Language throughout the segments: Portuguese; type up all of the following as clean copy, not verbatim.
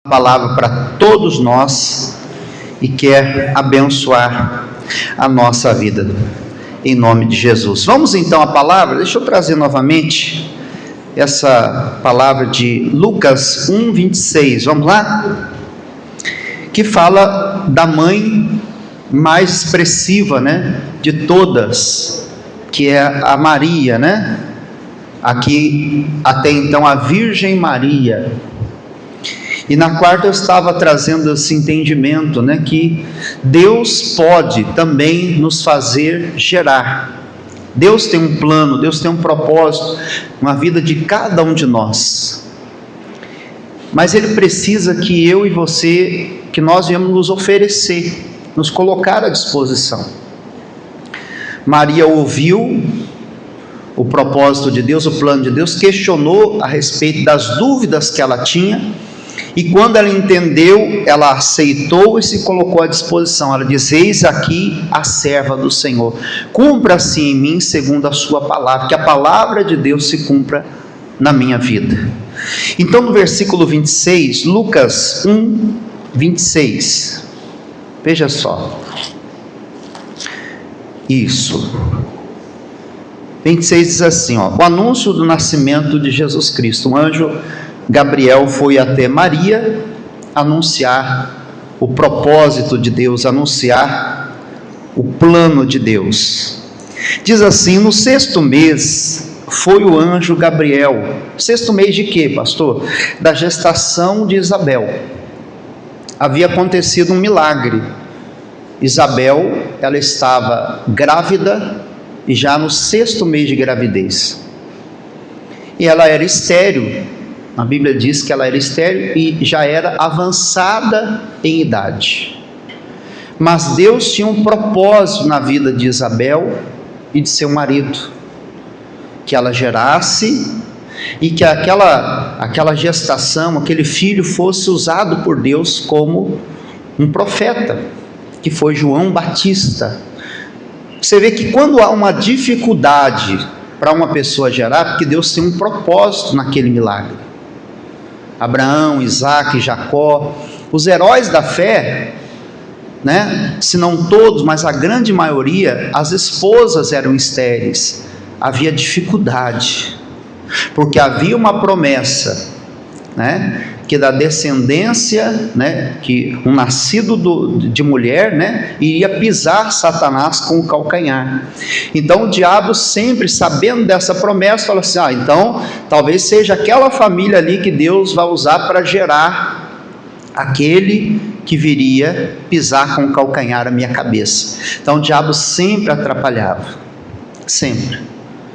palavra para todos nós e quer abençoar a nossa vida, em nome de Jesus. Vamos então à palavra. Deixa eu trazer novamente essa palavra de Lucas 1:26, vamos lá? Que fala da mãe mais expressiva, de todas, que é a Maria, Aqui, até então, a Virgem Maria. E na quarta eu estava trazendo esse entendimento, que Deus pode também nos fazer gerar. Deus tem um plano, Deus tem um propósito na vida de cada um de nós. Mas Ele precisa que eu e você, que nós viemos nos oferecer, nos colocar à disposição. Maria ouviu o propósito de Deus, o plano de Deus, questionou a respeito das dúvidas que ela tinha, e quando ela entendeu, ela aceitou e se colocou à disposição. Ela diz: eis aqui a serva do Senhor, cumpra-se em mim segundo a sua palavra, que a palavra de Deus se cumpra na minha vida. Então no versículo 26, Lucas 1:26, veja só, isso, 26 diz assim, o anúncio do nascimento de Jesus Cristo. Um anjo Gabriel foi até Maria anunciar o propósito de Deus, anunciar o plano de Deus. Diz assim: no 6º mês foi o anjo Gabriel. 6º mês de quê, pastor? Da gestação de Isabel. Havia acontecido um milagre. Isabel, ela estava grávida e já no 6º mês de gravidez. E ela era estéril. A Bíblia diz que ela era estéril e já era avançada em idade. Mas Deus tinha um propósito na vida de Isabel e de seu marido, que ela gerasse e que aquela gestação, aquele filho fosse usado por Deus como um profeta, que foi João Batista. Você vê que quando há uma dificuldade para uma pessoa gerar, porque Deus tem um propósito naquele milagre. Abraão, Isaac, Jacó, os heróis da fé, se não todos, mas a grande maioria, as esposas eram estéreis. Havia dificuldade, porque havia uma promessa, que da descendência, que um nascido de mulher, iria pisar Satanás com o calcanhar. Então o diabo, sempre sabendo dessa promessa, fala assim: então talvez seja aquela família ali que Deus vai usar para gerar aquele que viria pisar com o calcanhar a minha cabeça. Então o diabo sempre atrapalhava, sempre.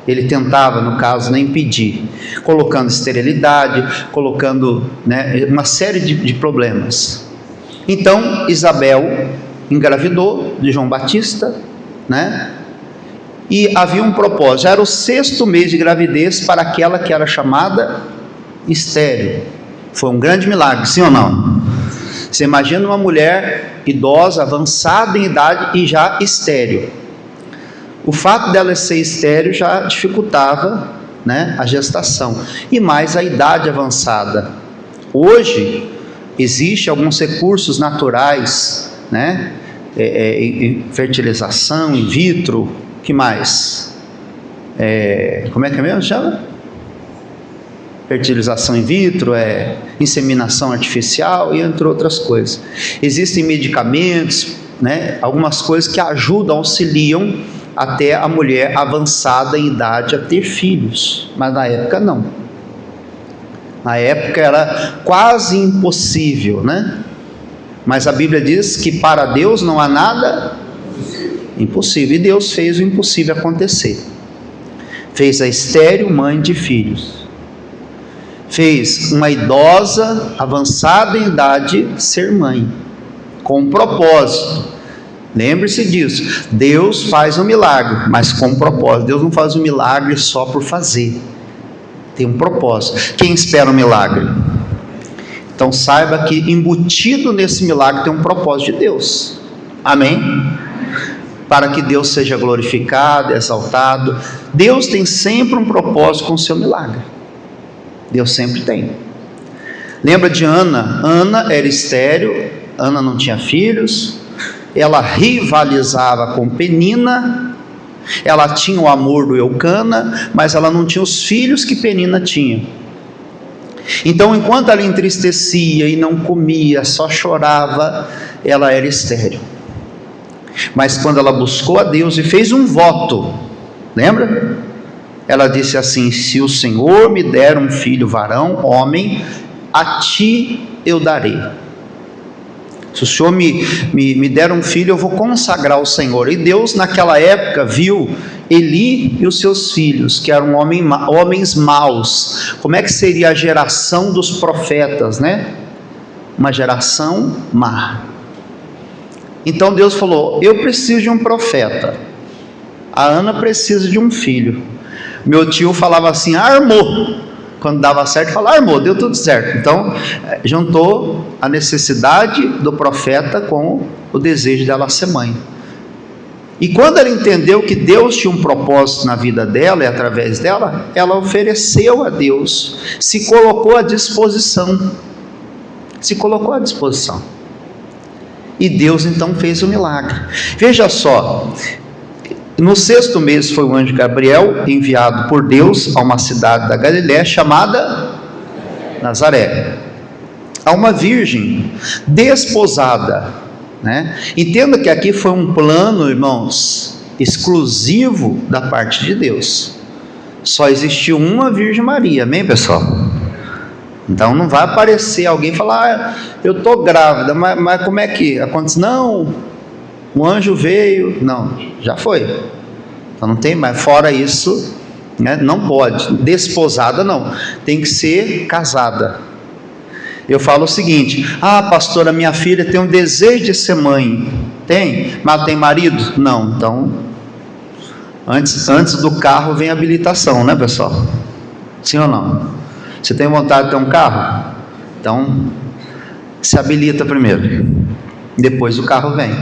Ele tentava, no caso, impedir, colocando esterilidade, colocando uma série de problemas. Então Isabel engravidou de João Batista, e havia um propósito. Já era o 6º mês de gravidez para aquela que era chamada estéril. Foi um grande milagre, sim ou não? Você imagina uma mulher idosa, avançada em idade e já estéril. O fato dela ser estéril já dificultava, a gestação, e mais a idade avançada. Hoje existem alguns recursos naturais, fertilização in vitro, que mais? Como é que mesmo chama? Fertilização in vitro, inseminação artificial, e entre outras coisas. Existem medicamentos, algumas coisas que ajudam, auxiliam até a mulher avançada em idade a ter filhos, mas na época não. Na época era quase impossível, mas a Bíblia diz que para Deus não há nada impossível, e Deus fez o impossível acontecer. Fez a estéril mãe de filhos, fez uma idosa avançada em idade ser mãe, com um propósito. Lembre-se disso, Deus faz um milagre, mas com um propósito. Deus não faz um milagre só por fazer, tem um propósito. Quem espera um milagre? Então saiba que embutido nesse milagre tem um propósito de Deus, amém? Para que Deus seja glorificado, exaltado. Deus tem sempre um propósito com o seu milagre, Deus sempre tem. Lembra de Ana? Ana era estéril, Ana não tinha filhos, ela rivalizava com Penina, ela tinha o amor do Eucana, mas ela não tinha os filhos que Penina tinha. Então, enquanto ela entristecia e não comia, só chorava, ela era estéril. Mas quando ela buscou a Deus e fez um voto, lembra? Ela disse assim: se o Senhor me der um filho varão, homem, a ti eu darei. Se o Senhor me der um filho, eu vou consagrar ao Senhor. E Deus naquela época viu Eli e os seus filhos, que eram homens maus. Como é que seria a geração dos profetas, né? Uma geração má. Então Deus falou: eu preciso de um profeta, a Ana precisa de um filho. Meu tio falava assim: armou. Quando dava certo, falava: armou, deu tudo certo. Então juntou a necessidade do profeta com o desejo dela ser mãe. E quando ela entendeu que Deus tinha um propósito na vida dela e através dela, ela ofereceu a Deus, se colocou à disposição. Se colocou à disposição. E Deus então fez o milagre. Veja só, no 6º mês foi o anjo Gabriel enviado por Deus a uma cidade da Galiléia chamada Nazaré, a uma virgem desposada, né? Entenda que aqui foi um plano, irmãos, exclusivo da parte de Deus. Só existiu uma Virgem Maria, amém, pessoal? Então não vai aparecer alguém e falar: eu estou grávida, mas como é que acontece? Não, o anjo veio. Não, já foi. Então não tem mais. Fora isso, né, não pode. Desposada não, tem que ser casada. Eu falo o seguinte: ah, pastora, minha filha tem um desejo de ser mãe. Tem? Mas tem marido? Não. Então antes do carro vem a habilitação, né, pessoal? Sim ou não? Você tem vontade de ter um carro? Então se habilita primeiro, depois o carro vem.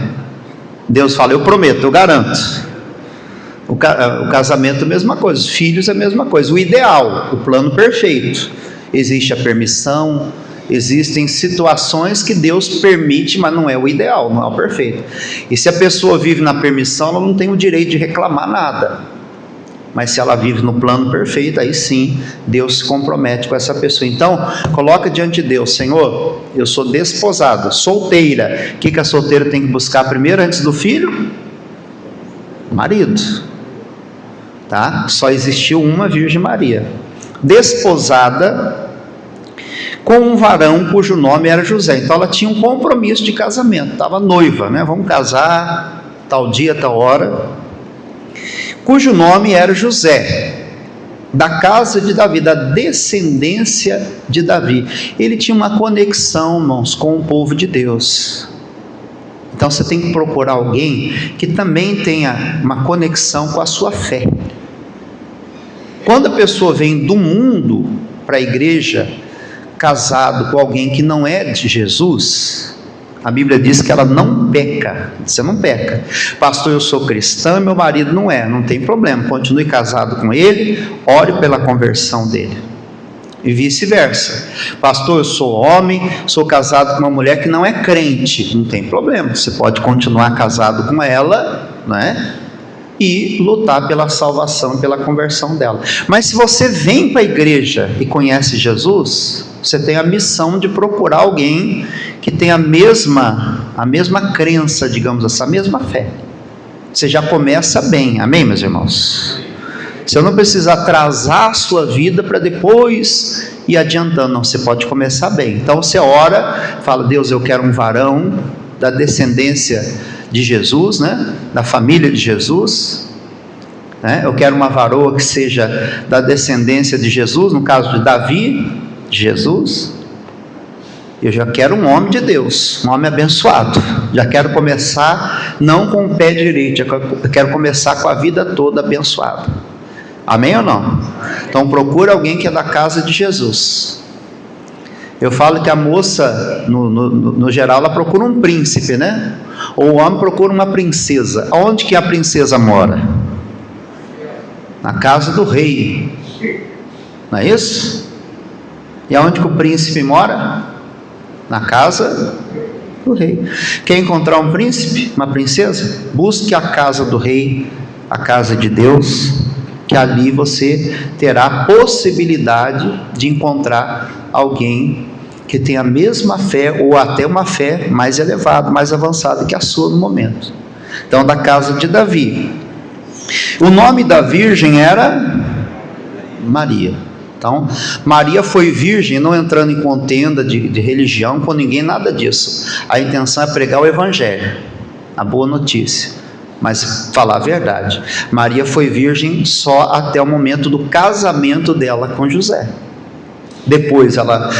Deus fala: eu prometo, eu garanto. O casamento é a mesma coisa, os filhos é a mesma coisa. O ideal, o plano perfeito. Existe a permissão, existem situações que Deus permite, mas não é o ideal, não é o perfeito. E se a pessoa vive na permissão, ela não tem o direito de reclamar nada. Mas se ela vive no plano perfeito, aí sim Deus se compromete com essa pessoa. Então coloca diante de Deus: Senhor, eu sou desposada, solteira. O que a solteira tem que buscar primeiro antes do filho? Marido, tá? Só existiu uma Virgem Maria, desposada com um varão cujo nome era José. Então ela tinha um compromisso de casamento, estava noiva, né? Vamos casar tal dia, tal hora. Cujo nome era José, da casa de Davi, da descendência de Davi. Ele tinha uma conexão, irmãos, com o povo de Deus. Então você tem que procurar alguém que também tenha uma conexão com a sua fé. Quando a pessoa vem do mundo para a igreja, casado com alguém que não é de Jesus, a Bíblia diz que ela não peca. Você não peca. Pastor, eu sou cristão e meu marido não é. Não tem problema, continue casado com ele, ore pela conversão dele. E vice-versa. Pastor, eu sou homem, sou casado com uma mulher que não é crente. Não tem problema, você pode continuar casado com ela, né? E lutar pela salvação, pela conversão dela. Mas se você vem para a igreja e conhece Jesus, você tem a missão de procurar alguém que tem a mesma crença, digamos assim, a mesma fé. Você já começa bem, amém, meus irmãos? Você não precisa atrasar a sua vida para depois ir adiantando, não, você pode começar bem. Então você ora, fala: Deus, eu quero um varão da descendência de Jesus, né? Da família de Jesus, né? Eu quero uma varoa que seja da descendência de Jesus, no caso de Davi, de Jesus. Eu já quero um homem de Deus, um homem abençoado. Já quero começar não com o pé direito, eu quero começar com a vida toda abençoada. Amém ou não? Então procura alguém que é da casa de Jesus. Eu falo que a moça, no geral, ela procura um príncipe, né? Ou o homem procura uma princesa. Onde que a princesa mora? Na casa do rei. Não é isso? E aonde que o príncipe mora? Na casa do rei. Quer encontrar um príncipe, uma princesa? Busque a casa do rei, a casa de Deus, que ali você terá a possibilidade de encontrar alguém que tenha a mesma fé, ou até uma fé mais elevada, mais avançada que a sua no momento. Então, da casa de Davi. O nome da virgem era Maria. Então, Maria foi virgem, não entrando em contenda de religião com ninguém, nada disso. A intenção é pregar o evangelho, a boa notícia, mas falar a verdade. Maria foi virgem só até o momento do casamento dela com José. Depois ela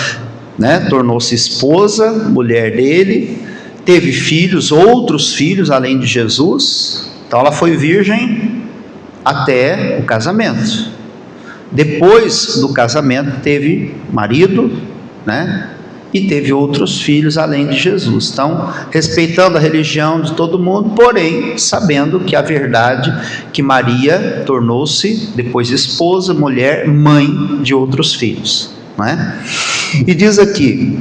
tornou-se esposa, mulher dele, teve filhos, outros filhos além de Jesus. Então ela foi virgem até o casamento. Depois do casamento teve marido, e teve outros filhos além de Jesus. Então, respeitando a religião de todo mundo, porém sabendo que a verdade, que Maria tornou-se depois esposa, mulher, mãe de outros filhos, E diz aqui: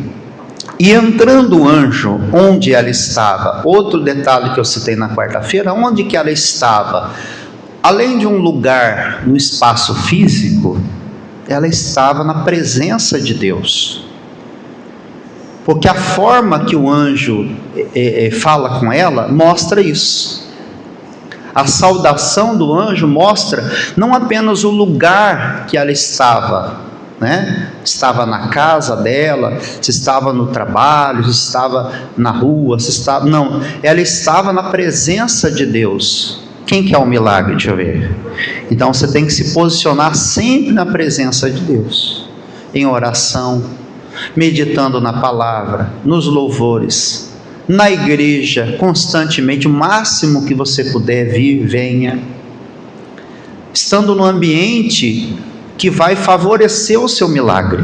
e entrando o anjo onde ela estava, outro detalhe que eu citei na quarta-feira, onde que ela estava? Além de um lugar no espaço físico, ela estava na presença de Deus, porque a forma que o anjo fala com ela mostra isso. A saudação do anjo mostra não apenas o lugar que ela estava, estava na casa dela, se estava no trabalho, se estava na rua, não, ela estava na presença de Deus. Quem quer um milagre? Deixa eu ver. Então você tem que se posicionar sempre na presença de Deus, em oração, meditando na palavra, nos louvores, na igreja, constantemente, o máximo que você puder vir, venha, estando no ambiente que vai favorecer o seu milagre.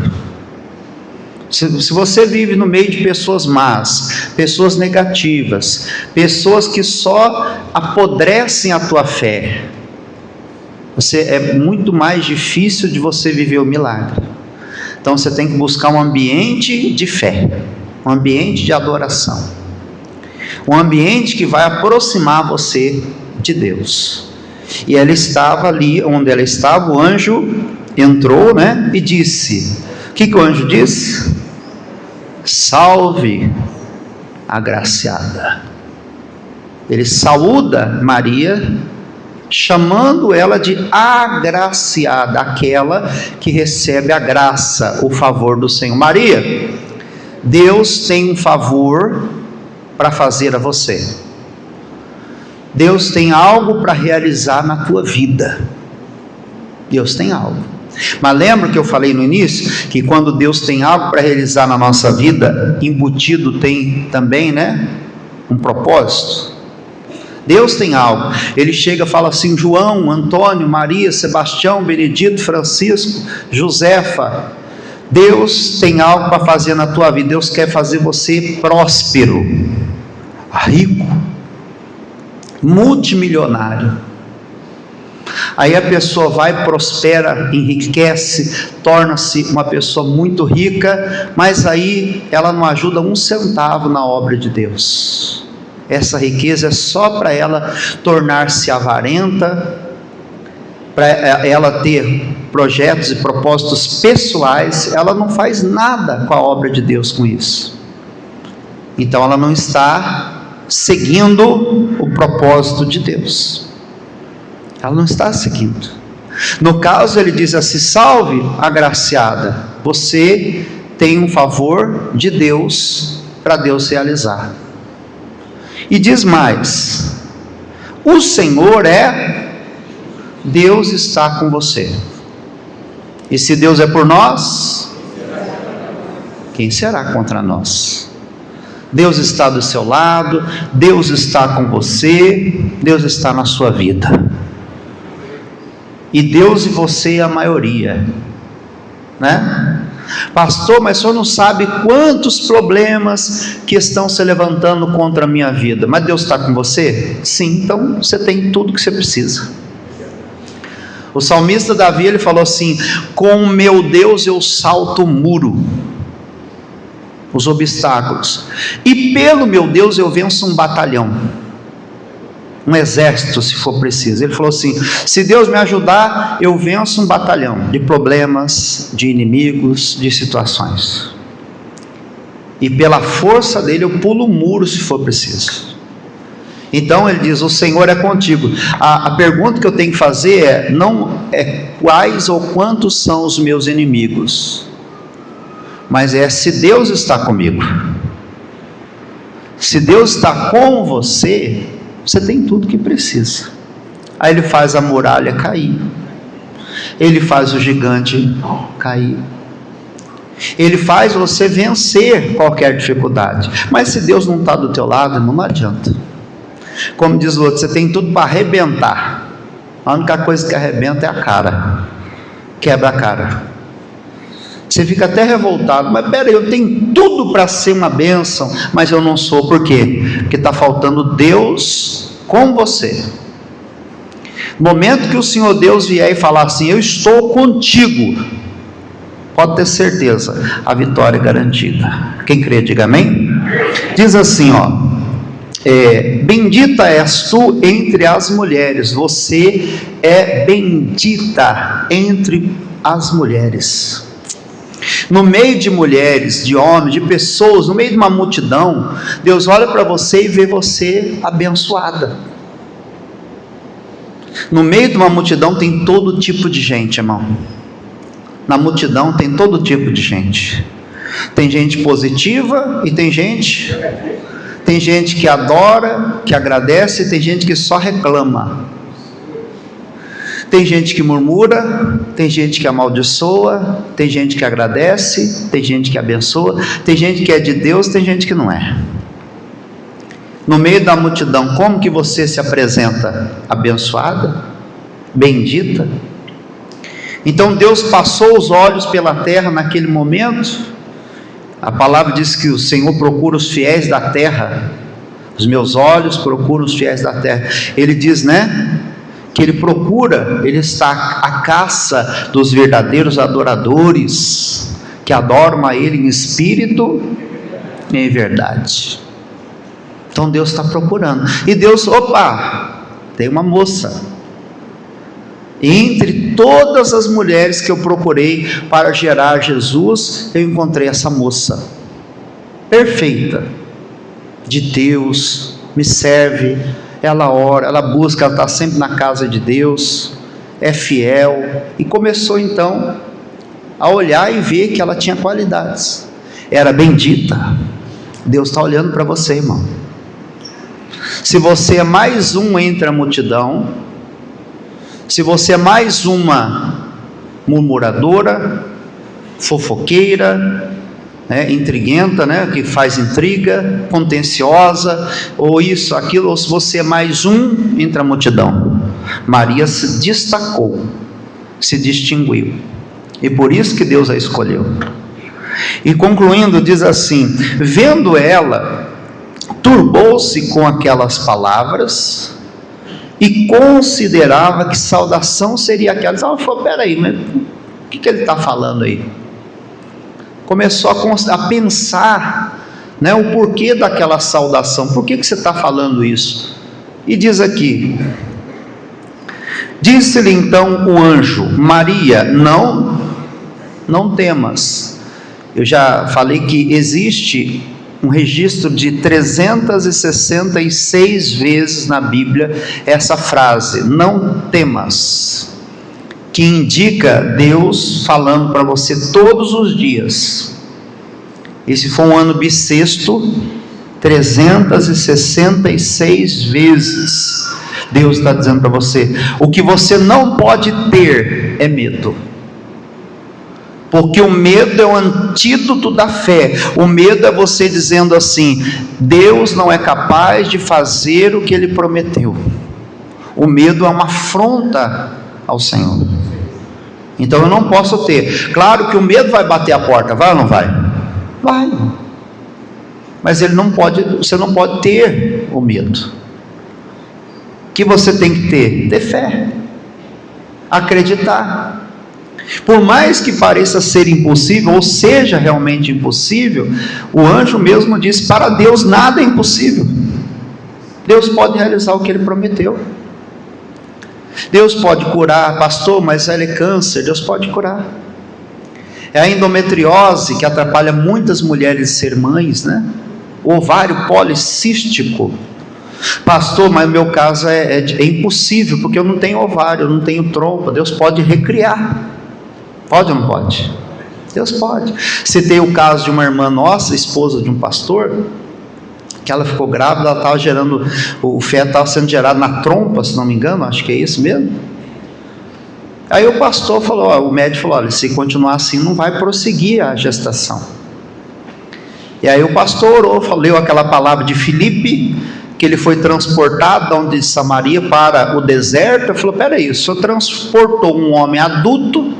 Se você vive no meio de pessoas más, pessoas negativas, pessoas que só apodrecem a tua fé, é muito mais difícil de você viver o milagre. Então você tem que buscar um ambiente de fé, um ambiente de adoração, um ambiente que vai aproximar você de Deus. E ela estava ali onde ela estava, o anjo entrou, e disse: o que o anjo disse? Salve, agraciada. Ele saúda Maria, chamando ela de agraciada, aquela que recebe a graça, o favor do Senhor. Maria, Deus tem um favor para fazer a você. Deus tem algo para realizar na tua vida. Deus tem algo. Mas lembra que eu falei no início, que quando Deus tem algo para realizar na nossa vida, embutido tem também, um propósito. Deus tem algo. Ele chega e fala assim: João, Antônio, Maria, Sebastião, Benedito, Francisco, Josefa, Deus tem algo para fazer na tua vida. Deus quer fazer você próspero, rico, multimilionário. Aí a pessoa vai, prospera, enriquece, torna-se uma pessoa muito rica, mas aí ela não ajuda um centavo na obra de Deus. Essa riqueza é só para ela tornar-se avarenta, para ela ter projetos e propósitos pessoais. Ela não faz nada com a obra de Deus com isso. Então ela não está seguindo o propósito de Deus. Ela não está seguindo. No caso, ele diz assim: salve, agraciada, você tem um favor de Deus para Deus realizar. E diz mais: o Senhor Deus está com você. E se Deus é por nós, quem será contra nós? Deus está do seu lado, Deus está com você, Deus está na sua vida. E Deus e você é a maioria, Pastor, mas o senhor não sabe quantos problemas que estão se levantando contra a minha vida. Mas Deus está com você? Sim, então você tem tudo que você precisa. O salmista Davi, ele falou assim: com o meu Deus eu salto o muro, os obstáculos, e pelo meu Deus eu venço um batalhão, um exército, se for preciso. Ele falou assim: se Deus me ajudar, eu venço um batalhão de problemas, de inimigos, de situações, e pela força dele eu pulo o muro, se for preciso. Então ele diz: o Senhor é contigo. A pergunta que eu tenho que fazer não é quais ou quantos são os meus inimigos, mas é se Deus está comigo. Se Deus está com você, você tem tudo que precisa. Aí ele faz a muralha cair, ele faz o gigante cair, ele faz você vencer qualquer dificuldade. Mas se Deus não está do teu lado, não adianta. Como diz o outro, você tem tudo para arrebentar, a única coisa que arrebenta é a cara, quebra a cara. Você fica até revoltado: mas peraí, eu tenho tudo para ser uma bênção, mas eu não sou. Por quê? Porque está faltando Deus com você. No momento que o Senhor Deus vier e falar assim: eu estou contigo, pode ter certeza, a vitória é garantida. Quem crê, diga amém. Diz assim, bendita és tu entre as mulheres, você é bendita entre as mulheres. No meio de mulheres, de homens, de pessoas, no meio de uma multidão, Deus olha para você e vê você abençoada. No meio de uma multidão tem todo tipo de gente, irmão. Na multidão tem todo tipo de gente. Tem gente positiva e tem gente que adora, que agradece, tem gente que só reclama. Tem gente que murmura, tem gente que amaldiçoa, tem gente que agradece, tem gente que abençoa, tem gente que é de Deus, tem gente que não é. No meio da multidão, como que você se apresenta? Abençoada? Bendita? Então Deus passou os olhos pela terra naquele momento. A palavra diz que o Senhor procura os fiéis da terra. Os meus olhos procuram os fiéis da terra. Ele diz, que ele procura, ele está à caça dos verdadeiros adoradores, que adoram a ele em espírito e em verdade. Então Deus está procurando. E Deus, tem uma moça. Entre todas as mulheres que eu procurei para gerar Jesus, eu encontrei essa moça, perfeita, de Deus, me serve, ela ora, ela busca, ela está sempre na casa de Deus, é fiel. E começou então a olhar e ver que ela tinha qualidades, era bendita. Deus está olhando para você, irmão. Se você é mais um entre a multidão, se você é mais uma murmuradora, fofoqueira, intriguenta, que faz intriga, contenciosa, ou isso, aquilo, ou se você é mais um entre a multidão, Maria se destacou, se distinguiu, e por isso que Deus a escolheu. E concluindo, diz assim: vendo ela, turbou-se com aquelas palavras, e considerava que saudação seria aquela. Ela falou: peraí, mas o que ele está falando aí? Começou a pensar, o porquê daquela saudação. Por que você está falando isso? E diz aqui: disse-lhe então o anjo: Maria, não temas. Eu já falei que existe um registro de 366 vezes na Bíblia essa frase, não temas, que indica Deus falando para você todos os dias. Esse foi um ano bissexto, 366 vezes Deus está dizendo para você: o que você não pode ter é medo, porque o medo é o antídoto da fé. O medo é você dizendo assim: Deus não é capaz de fazer o que Ele prometeu. O medo é uma afronta ao Senhor. Então eu não posso ter. Claro que o medo vai bater a porta, vai ou não vai? Vai. Mas você não pode ter o medo. O que você tem que ter? Ter fé. acreditar. Por mais que pareça ser impossível, ou seja realmente impossível, o anjo mesmo diz: para Deus nada é impossível. Deus pode realizar o que Ele prometeu. Deus pode curar, pastor, mas ela é câncer. Deus pode curar. É a endometriose que atrapalha muitas mulheres ser mães, né? O ovário policístico. Pastor, mas no meu caso é impossível, porque eu não tenho ovário, eu não tenho trompa. Deus pode recriar. Pode ou não pode? Deus pode. Citei o caso de uma irmã nossa, esposa de um pastor, que ela ficou grávida, ela estava gerando, o feto estava sendo gerado na trompa, se não me engano, acho que é isso mesmo. Aí o pastor falou, o médico falou: olha, se continuar assim não vai prosseguir a gestação. E aí o pastor orou, leu aquela palavra de Filipe, que ele foi transportado de Samaria para o deserto. Ele falou: peraí, o senhor transportou um homem adulto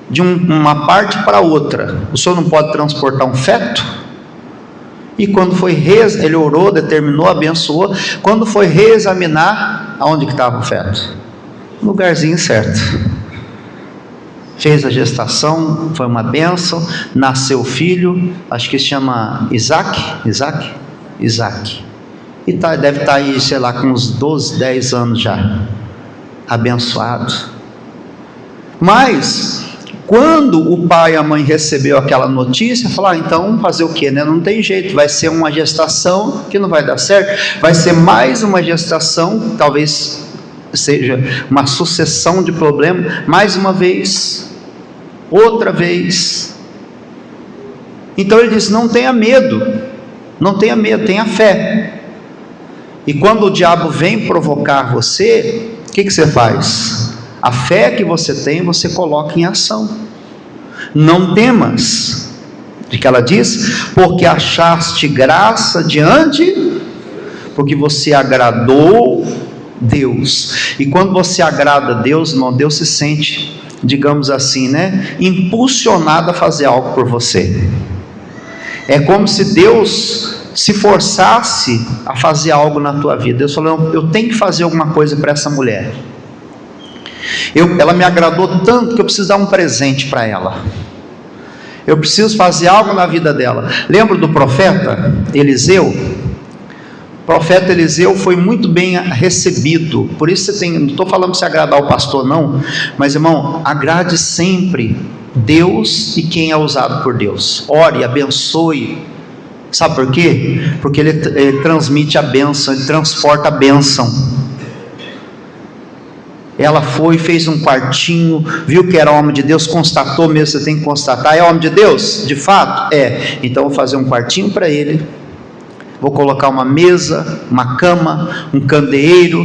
de uma parte para outra, o senhor não pode transportar um feto? E quando foi ele orou, determinou, abençoou. Quando foi reexaminar, aonde que estava o feto? No lugarzinho certo. Fez a gestação, foi uma bênção, nasceu o filho, acho que se chama Isaac, e deve estar aí, sei lá, com uns 12, 10 anos já, abençoado. Mas quando o pai e a mãe recebeu aquela notícia, falaram: então fazer o que, né? Não tem jeito, vai ser uma gestação que não vai dar certo, vai ser mais uma gestação, talvez seja uma sucessão de problemas, mais uma vez, outra vez. Então ele disse: não tenha medo, tenha fé. E quando o diabo vem provocar você, o que você faz? A fé que você tem, você coloca em ação. Não temas, de que ela diz, porque achaste graça diante, porque você agradou Deus. E quando você agrada a Deus, irmão, Deus se sente, digamos assim, né, impulsionado a fazer algo por você. É como se Deus se forçasse a fazer algo na tua vida. Deus falou: eu tenho que fazer alguma coisa para essa mulher. Ela me agradou tanto que eu preciso dar um presente para ela. Eu preciso fazer algo na vida dela. Lembra do profeta Eliseu? O profeta Eliseu foi muito bem recebido. Por isso não estou falando para você agradar o pastor não, mas irmão, agrade sempre Deus e quem é usado por Deus. Ore, abençoe. Sabe por quê? Porque ele transmite a bênção, ele transporta a bênção. Ela foi, fez um quartinho, viu que era homem de Deus, constatou mesmo, você tem que constatar: é homem de Deus? De fato? É. Então vou fazer um quartinho para ele, vou colocar uma mesa, uma cama, um candeeiro,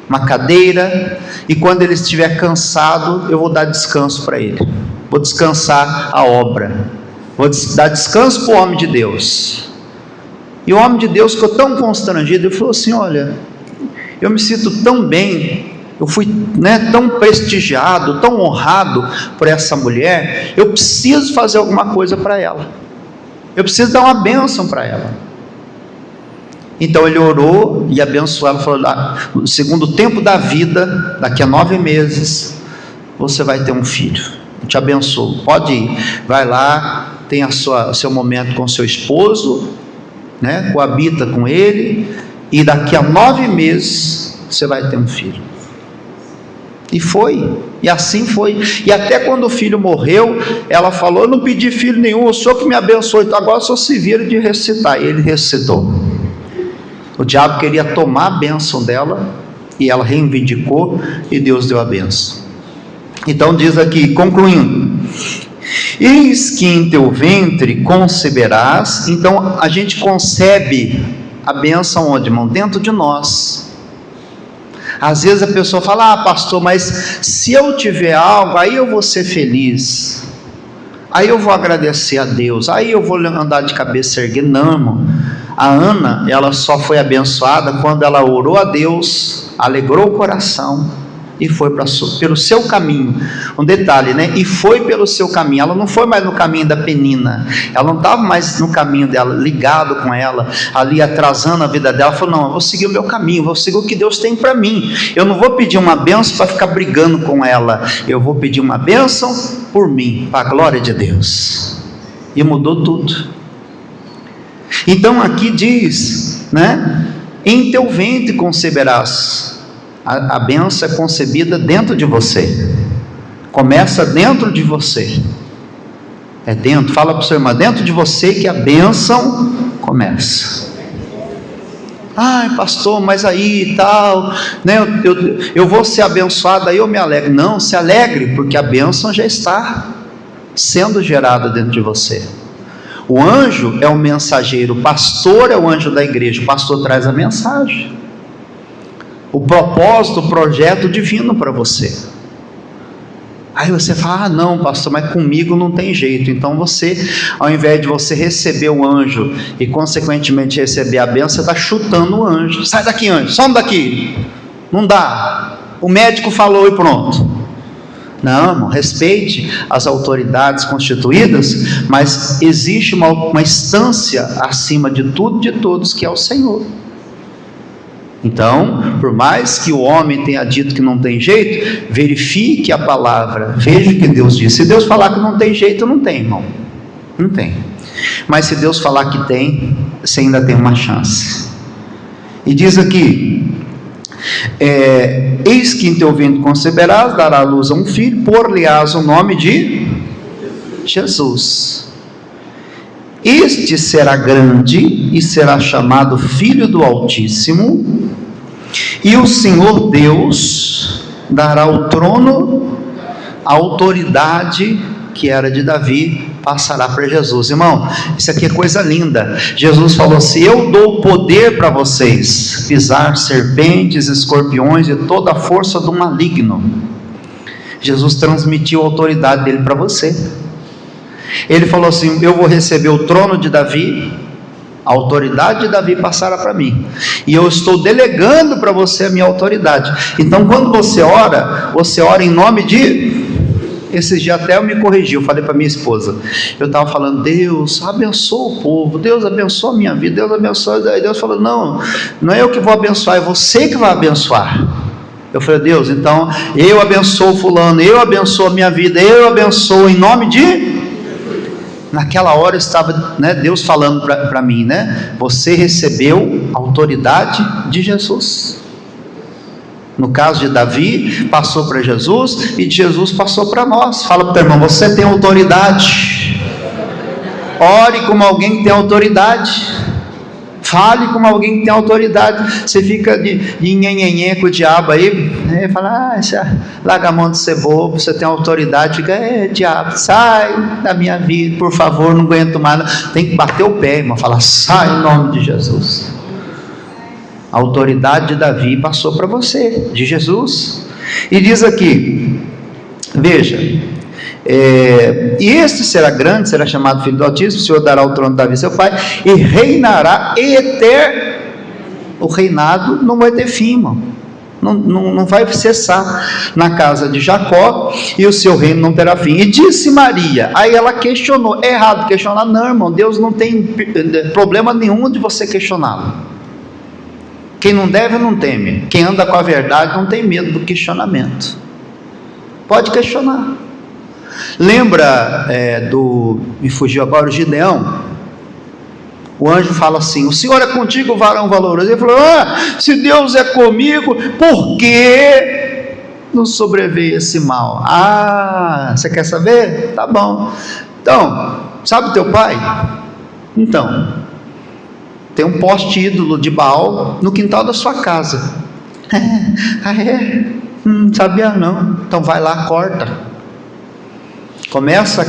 uma cadeira, e quando ele estiver cansado, eu vou dar descanso para ele, vou descansar a obra, vou dar descanso para o homem de Deus. E o homem de Deus ficou tão constrangido, ele falou assim: olha, eu me sinto tão bem, eu fui, né, tão prestigiado, tão honrado por essa mulher, eu preciso fazer alguma coisa para ela, eu preciso dar uma bênção para ela. Então ele orou e abençoou ela, falou: no segundo tempo da vida, daqui a 9 meses, você vai ter um filho, eu te abençoo, pode ir, vai lá, tem o seu momento com seu esposo, né, coabita com ele, e daqui a 9 meses, você vai ter um filho. E foi, e assim foi. E até quando o filho morreu, ela falou: eu não pedi filho nenhum, o senhor que me abençoou, então agora só se vira de recitar. E ele recitou. O diabo queria tomar a bênção dela, e ela reivindicou, e Deus deu a bênção. Então diz aqui, concluindo: eis que em teu ventre conceberás. Então a gente concebe a bênção onde, irmão? Dentro de nós. Às vezes a pessoa fala: pastor, mas se eu tiver algo, aí eu vou ser feliz, aí eu vou agradecer a Deus, aí eu vou andar de cabeça erguida. Não, irmão. A Ana, ela só foi abençoada quando ela orou a Deus, alegrou o coração e foi pelo seu caminho. Um detalhe, né? E foi pelo seu caminho. Ela não foi mais no caminho da Penina, ela não estava mais no caminho dela, ligado com ela, ali atrasando a vida dela. Ela falou: não, eu vou seguir o meu caminho, vou seguir o que Deus tem para mim. Eu não vou pedir uma bênção para ficar brigando com ela, eu vou pedir uma bênção por mim, para a glória de Deus. E mudou tudo. Então aqui diz, né? Em teu ventre conceberás. A bênção é concebida dentro de você, começa dentro de você, é dentro. Fala para o seu irmão: dentro de você que a bênção começa. Ai, pastor, mas aí e tal, né? Eu vou ser abençoado, aí eu me alegro. Não, se alegre, porque a bênção já está sendo gerada dentro de você. O anjo é o mensageiro, o pastor é o anjo da igreja, o pastor traz a mensagem, o propósito, o projeto divino para você. Aí você fala: ah, não, pastor, mas comigo não tem jeito. Então você, ao invés de você receber o anjo e consequentemente receber a bênção, você está chutando o anjo. Sai daqui, anjo, some daqui, não dá, o médico falou e pronto. Não, irmão, respeite as autoridades constituídas, mas existe uma instância acima de tudo e de todos, que é o Senhor. Então, por mais que o homem tenha dito que não tem jeito, verifique a palavra, veja o que Deus diz. Se Deus falar que não tem jeito, não tem, irmão, não tem. Mas se Deus falar que tem, você ainda tem uma chance. E diz aqui: eis que em teu ventre conceberás, dará à luz a um filho, por-lhe-ás o nome de Jesus. Este será grande e será chamado Filho do Altíssimo, e o Senhor Deus dará o trono, a autoridade que era de Davi passará para Jesus. Irmão, isso aqui é coisa linda. Jesus falou assim: eu dou poder para vocês pisar serpentes, escorpiões e toda a força do maligno. Jesus transmitiu a autoridade dele para você. Ele falou assim: eu vou receber o trono de Davi, a autoridade de Davi passará para mim, e eu estou delegando para você a minha autoridade. Então quando você ora em nome de... Esses dias até eu me corrigi, eu falei para minha esposa, eu estava falando: Deus abençoa o povo, Deus abençoa a minha vida, Deus abençoa. Aí Deus falou: não é eu que vou abençoar, é você que vai abençoar. Eu falei: Deus, então eu abençoo fulano, eu abençoo a minha vida, eu abençoo em nome de... Naquela hora estava, né, Deus falando para mim, né? Você recebeu a autoridade de Jesus. No caso de Davi, passou para Jesus, e de Jesus passou para nós. Fala para o teu irmão: você tem autoridade. Ore como alguém que tem autoridade. Fale como alguém que tem autoridade. Você fica de nhenhenhen com o diabo aí, né? Fala: larga a mão de ser bobo, você tem autoridade. Fica: diabo, sai da minha vida, por favor, não aguento mais. Tem que bater o pé, irmão, falar: sai em nome de Jesus. A autoridade de Davi passou para você, de Jesus. E diz aqui, veja: e este será grande, será chamado Filho do Altíssimo, o Senhor dará o trono de Davi seu pai, e reinará eterno. O reinado não vai ter fim, irmão. Não vai cessar na casa de Jacó, e o seu reino não terá fim. E disse Maria, aí ela questionou. É errado questionar? Não, irmão, Deus não tem problema nenhum de você questioná-lo. Quem não deve não teme, quem anda com a verdade não tem medo do questionamento. Pode questionar. Lembra me fugiu agora, o Gideão? O anjo fala assim: o Senhor é contigo, varão valoroso. Ele falou: se Deus é comigo, por que nos sobreveio esse mal? Você quer saber? Tá bom. Então, sabe teu pai? Então, tem um poste ídolo de Baal no quintal da sua casa. Sabia não? Então vai lá, corta. Começa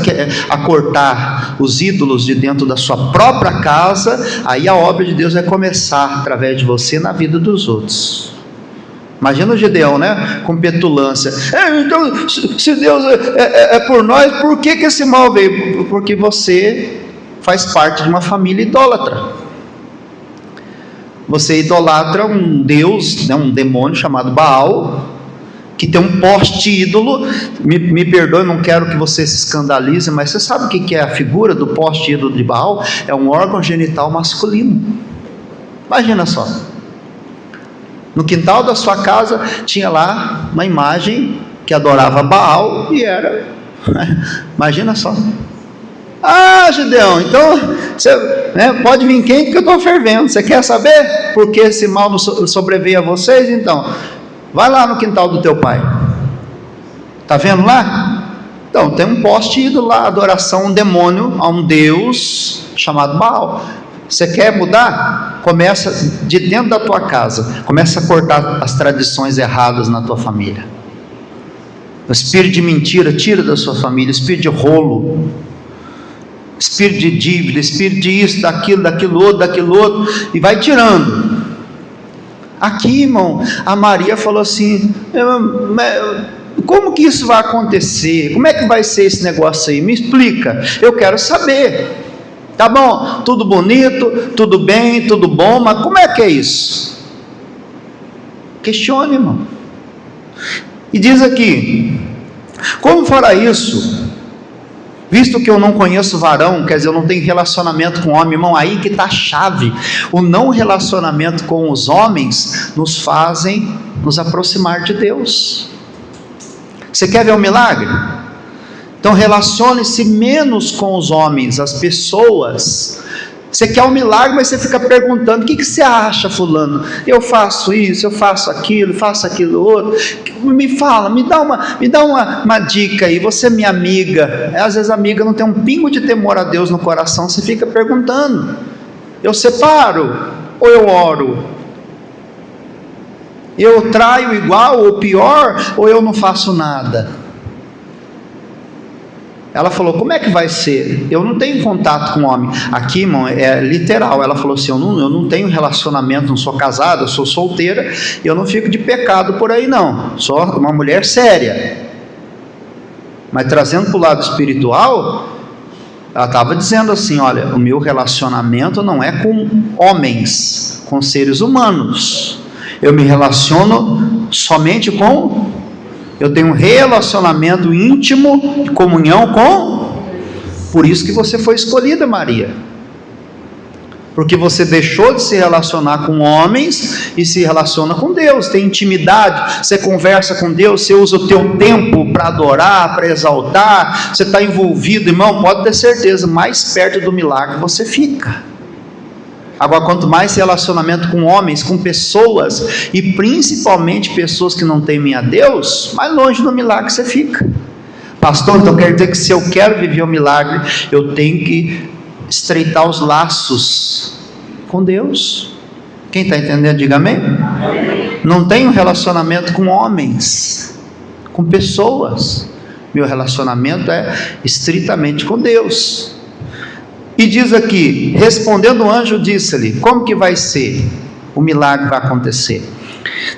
a cortar os ídolos de dentro da sua própria casa. Aí a obra de Deus vai começar através de você na vida dos outros. Imagina o Gideão, né? Com petulância: então, se Deus é por nós, por que esse mal veio? Porque você faz parte de uma família idólatra. Você idolatra um Deus, né, um demônio chamado Baal, que tem um poste ídolo. Me perdoe, não quero que você se escandalize, mas você sabe o que é a figura do poste ídolo de Baal? É um órgão genital masculino. Imagina só, no quintal da sua casa tinha lá uma imagem que adorava Baal, e era, imagina só. Ah, Gideão, então você, pode vir quente que eu estou fervendo. Você quer saber por que esse mal não sobreveio a vocês? Então vai lá no quintal do teu pai. Está vendo lá? Então, tem um poste ídolo lá, adoração a um demônio, a um Deus chamado Baal. Você quer mudar? Começa de dentro da tua casa. Começa a cortar as tradições erradas na tua família. O espírito de mentira, tira da sua família. Espírito de rolo, espírito de dívida, espírito de isso, daquilo outro, e vai tirando. Aqui, irmão, a Maria falou assim: como que isso vai acontecer? Como é que vai ser esse negócio aí? Me explica, eu quero saber. Tá bom, tudo bonito, tudo bem, tudo bom, mas como é que é isso? Questione, irmão. E diz aqui: como fará isso, visto que eu não conheço varão? Quer dizer, eu não tenho relacionamento com homem. Irmão, aí que está a chave. O não relacionamento com os homens nos fazem nos aproximar de Deus. Você quer ver um milagre? Então relacione-se menos com os homens, as pessoas. Você quer um milagre, mas você fica perguntando: o que você acha, fulano? Eu faço isso, eu faço aquilo outro. Me fala, me dá uma dica aí. Você é minha amiga. Às vezes a amiga não tem um pingo de temor a Deus no coração. Você fica perguntando: eu separo ou eu oro? Eu traio igual ou pior, ou eu não faço nada? Ela falou: como é que vai ser? Eu não tenho contato com homem. Aqui, irmão, é literal. Ela falou assim: eu não tenho relacionamento, não sou casada, eu sou solteira, eu não fico de pecado por aí não, sou uma mulher séria. Mas trazendo para o lado espiritual, ela estava dizendo assim: olha, o meu relacionamento não é com homens, com seres humanos. Eu me relaciono somente com... Eu tenho um relacionamento íntimo, de comunhão com... Por isso que você foi escolhida, Maria. Porque você deixou de se relacionar com homens e se relaciona com Deus. Tem intimidade, você conversa com Deus, você usa o teu tempo para adorar, para exaltar. Você está envolvido, irmão, pode ter certeza, mais perto do milagre você fica. Agora, quanto mais relacionamento com homens, com pessoas, e principalmente pessoas que não temem a Deus, mais longe do milagre você fica. Pastor, então quer dizer que se eu quero viver o milagre, eu tenho que estreitar os laços com Deus. Quem está entendendo, diga amém. Não tenho relacionamento com homens, com pessoas. Meu relacionamento é estritamente com Deus. E diz aqui: respondendo o anjo, disse-lhe: como que vai ser? O milagre vai acontecer.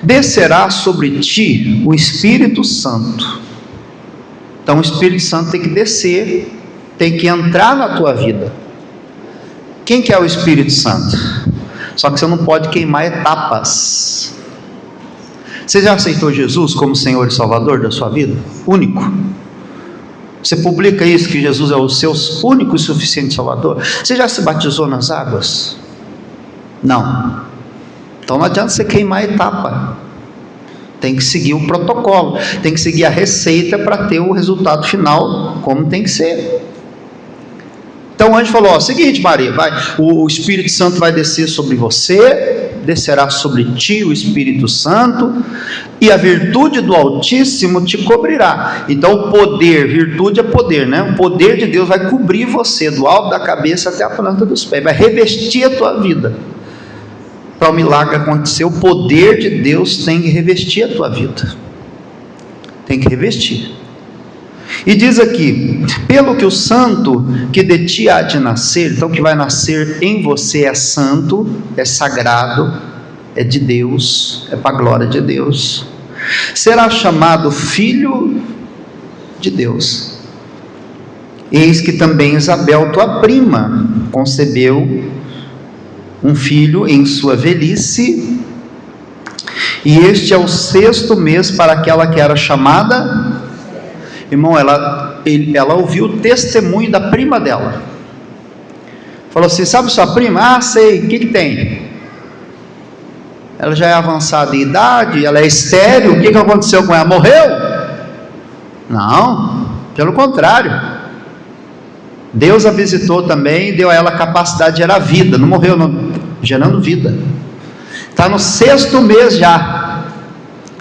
Descerá sobre ti o Espírito Santo. Então o Espírito Santo tem que descer, tem que entrar na tua vida. Quem que é o Espírito Santo? Só que você não pode queimar etapas. Você já aceitou Jesus como Senhor e Salvador da sua vida? Único. Você publica isso, que Jesus é o seu único e suficiente Salvador? Você já se batizou nas águas? Não. Então não adianta você queimar a etapa. Tem que seguir o protocolo, tem que seguir a receita para ter o resultado final como tem que ser. Então o anjo falou: seguinte, Maria, o Espírito Santo vai descer sobre você, descerá sobre ti o Espírito Santo, e a virtude do Altíssimo te cobrirá. Então o poder, virtude é poder, né? O poder de Deus vai cobrir você, do alto da cabeça até a planta dos pés, vai revestir a tua vida. Para o milagre acontecer, o poder de Deus tem que revestir a tua vida, tem que revestir. E diz aqui: pelo que o santo que de ti há de nascer, então que vai nascer em você é santo, é sagrado, é de Deus, é para a glória de Deus, será chamado filho de Deus. Eis que também Isabel, tua prima, concebeu um filho em sua velhice, E este é o 6º mês para aquela que era chamada. Irmão, ela ouviu o testemunho da prima dela. Falou assim: sabe sua prima? Ah, sei, o que tem? Ela já é avançada em idade, ela é estéril, o que aconteceu com ela? Morreu? Não, pelo contrário, Deus a visitou também e deu a ela a capacidade de gerar vida. Não morreu não, gerando vida. Está no 6º mês já.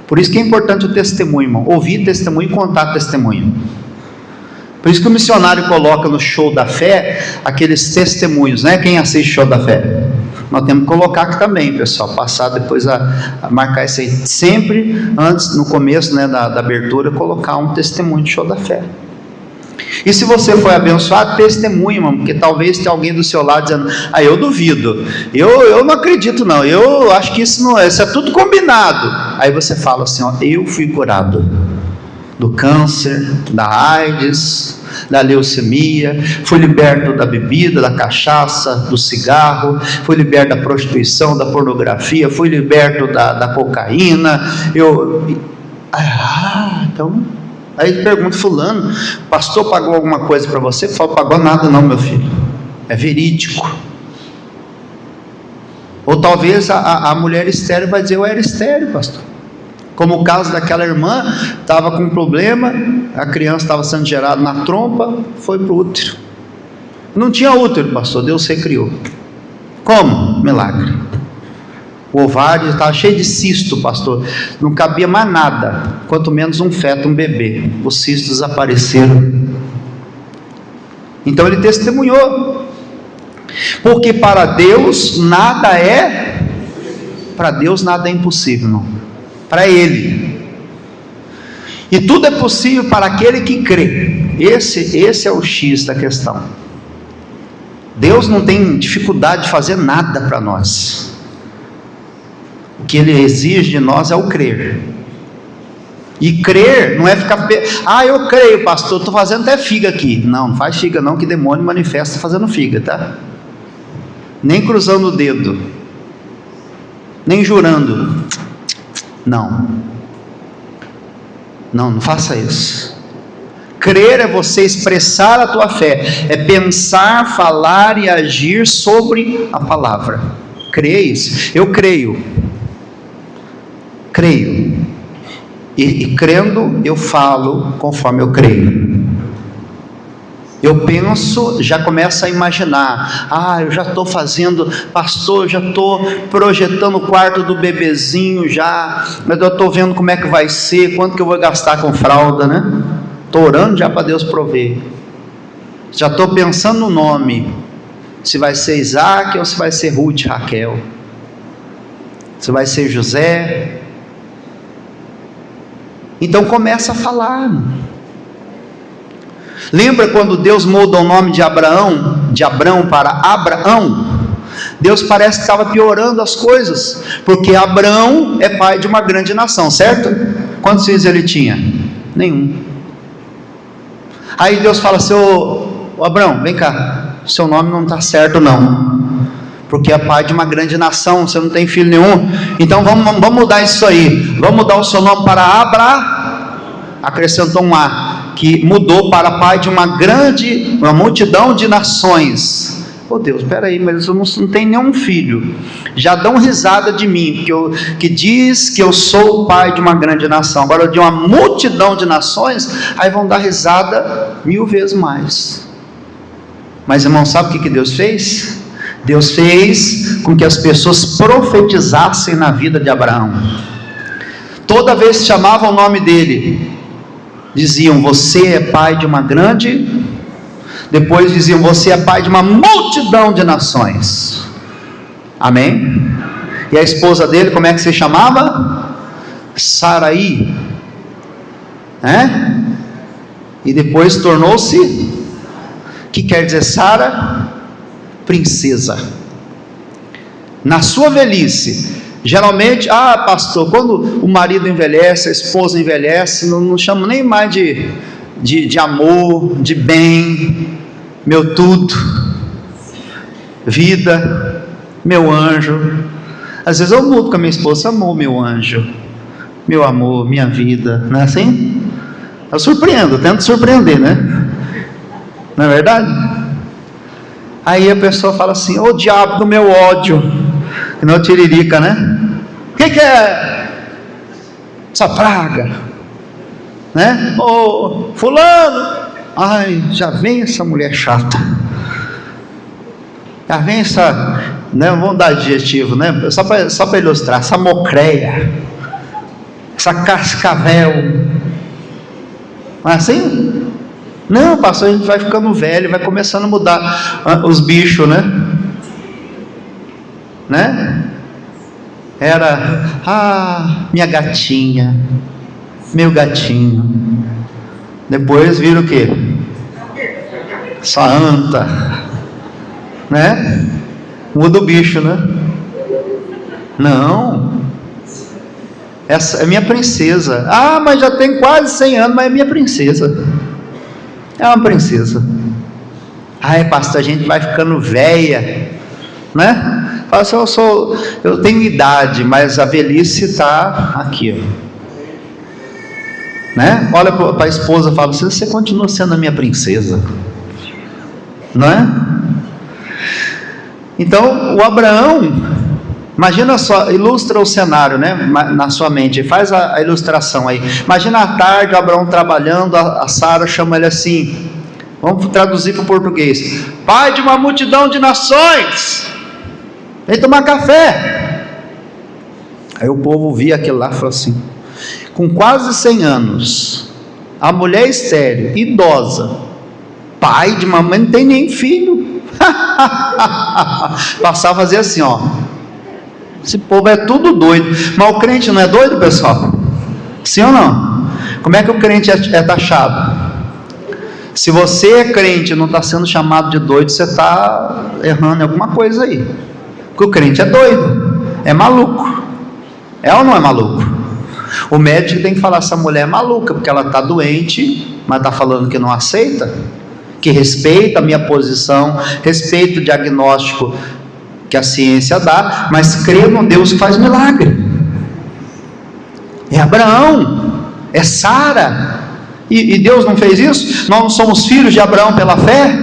Por isso que é importante o testemunho, irmão. Ouvir testemunho e contar testemunho. Por isso que o missionário coloca no show da fé aqueles testemunhos, né? Quem assiste show da fé? Nós temos que colocar aqui também, pessoal. Passar depois a marcar isso aí. Sempre antes, no começo, né, da abertura, colocar um testemunho de show da fé. E se você foi abençoado, testemunha, irmão, porque talvez tenha alguém do seu lado dizendo: ah, eu duvido, eu não acredito não, eu acho que isso é tudo combinado. Aí você fala assim: ó, eu fui curado do câncer, da AIDS, da leucemia, fui liberto da bebida, da cachaça, do cigarro, fui liberto da prostituição, da pornografia, fui liberto da cocaína. Então, aí pergunta: fulano, o pastor pagou alguma coisa para você? Fala: pagou nada não, meu filho, é verídico. Ou talvez a mulher estéril vai dizer: eu era estéril, pastor. Como o caso daquela irmã, estava com um problema, a criança estava sendo gerada na trompa, foi para o útero. Não tinha útero, pastor, Deus recriou. Como? Milagre. O ovário estava cheio de cisto, pastor, não cabia mais nada, quanto menos um feto, um bebê. Os cistos desapareceram. Então ele testemunhou, porque para Deus nada é impossível, não. Para Ele, e tudo é possível para aquele que crê. Esse é o X da questão. Deus não tem dificuldade de fazer nada para nós. O que Ele exige de nós é o crer. E crer não é ficar eu creio, pastor, estou fazendo até figa aqui. Não faz figa não, que demônio manifesta fazendo figa, tá? Nem cruzando o dedo, nem jurando. Não faça isso. Crer é você expressar a tua fé, é pensar, falar e agir sobre a palavra. Crer é isso. Eu creio, e crendo eu falo conforme eu creio. Eu penso, já começo a imaginar: eu já estou fazendo, pastor, já estou projetando o quarto do bebezinho já, mas eu estou vendo como é que vai ser, quanto que eu vou gastar com fralda, né? Estou orando já para Deus prover. Já estou pensando no nome, se vai ser Isaac ou se vai ser Ruth, Raquel, se vai ser José. Então começa a falar. Lembra quando Deus muda o nome de Abrão para Abraão? Deus parece que estava piorando as coisas, porque Abrão é pai de uma grande nação, certo? Quantos filhos ele tinha? Nenhum. Aí Deus fala assim: ô Abrão, vem cá, seu nome não está certo não, porque é pai de uma grande nação, você não tem filho nenhum, então vamos mudar isso aí, vamos mudar o seu nome para acrescentou um A, que mudou para pai de uma multidão de nações. Deus, espera aí, mas eu não tenho nenhum filho, já dão risada de mim, que diz que eu sou o pai de uma grande nação, agora de uma multidão de nações, aí vão dar risada 1000 vezes mais. Mas irmão, sabe o que Deus fez? Deus fez com que as pessoas profetizassem na vida de Abraão. Toda vez que chamavam o nome dele, diziam: você é pai de uma grande. Depois diziam: você é pai de uma multidão de nações. Amém? E a esposa dele, como é que se chamava? Saraí, e depois tornou-se, o que quer dizer Sara? Princesa. Na sua velhice, geralmente, pastor, quando o marido envelhece, a esposa envelhece, não chamo nem mais de amor, de bem, meu tudo, vida, meu anjo. Às vezes eu mudo com a minha esposa: amor, meu anjo, meu amor, minha vida. Não é assim? Eu surpreendo, eu tento surpreender, né? Não é verdade? Aí a pessoa fala assim: ô diabo do meu ódio, que não é tiririca, né? O que é essa praga, né? Ô fulano, ai, já vem essa mulher chata, já vem essa, né? Vamos dar adjetivo, né? Só para ilustrar, essa mocreia, essa cascavel. Não é assim? Não, pastor, a gente vai ficando velho, vai começando a mudar os bichos, né? Era, minha gatinha, meu gatinho. Depois vira o quê? Sua anta, né? Muda o bicho, né? Não, essa é minha princesa. Ah, mas já tem quase 100 anos, mas é minha princesa. É uma princesa. Ai, pastor, a gente vai ficando velha, né? Fala assim: eu tenho idade, mas a velhice está aqui, né? Olha para a esposa e fala assim: você continua sendo a minha princesa, não é? Então o Abraão, imagina só, ilustra o cenário, né, na sua mente, faz a ilustração aí. Imagina à tarde o Abraão trabalhando, a Sara chama ele assim, vamos traduzir para o português: pai de uma multidão de nações, vem tomar café. Aí o povo via aquilo lá e falou assim: com quase 100 anos, a mulher estéril, idosa, pai de mamãe, não tem nem filho. Passava a fazer assim, ó: esse povo é tudo doido. Mas o crente não é doido, pessoal? Sim ou não? Como é que o crente é taxado? Se você é crente e não está sendo chamado de doido, você está errando em alguma coisa aí. Porque o crente é doido, é maluco. É ou não é maluco? O médico tem que falar: essa mulher é maluca, porque ela está doente, mas está falando que não aceita, que respeita a minha posição, respeita o diagnóstico que a ciência dá, mas crê no Deus que faz milagre. É Abraão, é Sara, e Deus não fez isso? Nós não somos filhos de Abraão pela fé?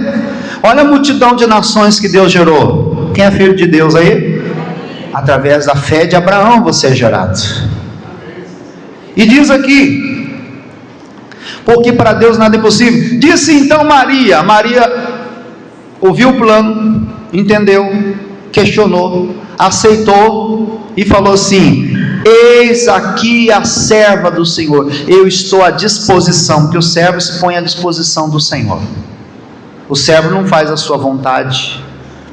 Olha a multidão de nações que Deus gerou. Quem é filho de Deus aí? Através da fé de Abraão você é gerado. E diz aqui: porque para Deus nada é impossível. Disse então Maria ouviu o plano, entendeu, questionou, aceitou e falou assim: eis aqui a serva do Senhor, eu estou à disposição. Porque o servo se põe à disposição do Senhor. O servo não faz a sua vontade,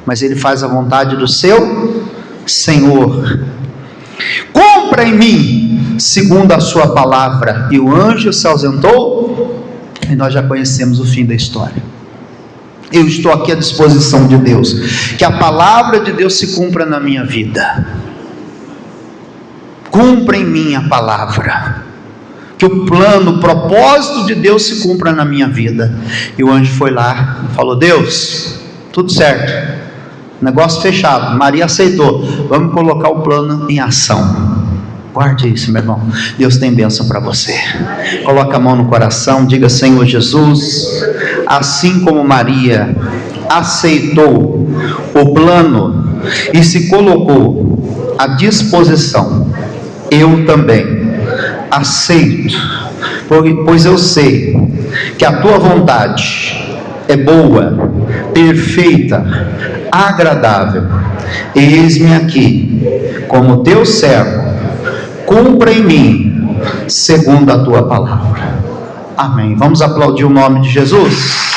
mas ele faz a vontade do seu Senhor. Cumpra em mim segundo a sua palavra. E o anjo se ausentou, e nós já conhecemos o fim da história. Eu estou aqui à disposição de Deus, que a palavra de Deus se cumpra na minha vida. Cumpra em mim a palavra, que o plano, o propósito de Deus se cumpra na minha vida. E o anjo foi lá e falou: Deus, tudo certo, negócio fechado, Maria aceitou, vamos colocar o plano em ação. Guarde isso, meu irmão. Deus tem bênção para você. Coloque a mão no coração, diga: Senhor Jesus, assim como Maria aceitou o plano e se colocou à disposição, eu também aceito, pois eu sei que a tua vontade é boa, perfeita, agradável. Eis-me aqui como teu servo, cumpra em mim segundo a tua palavra. Amém. Vamos aplaudir o nome de Jesus.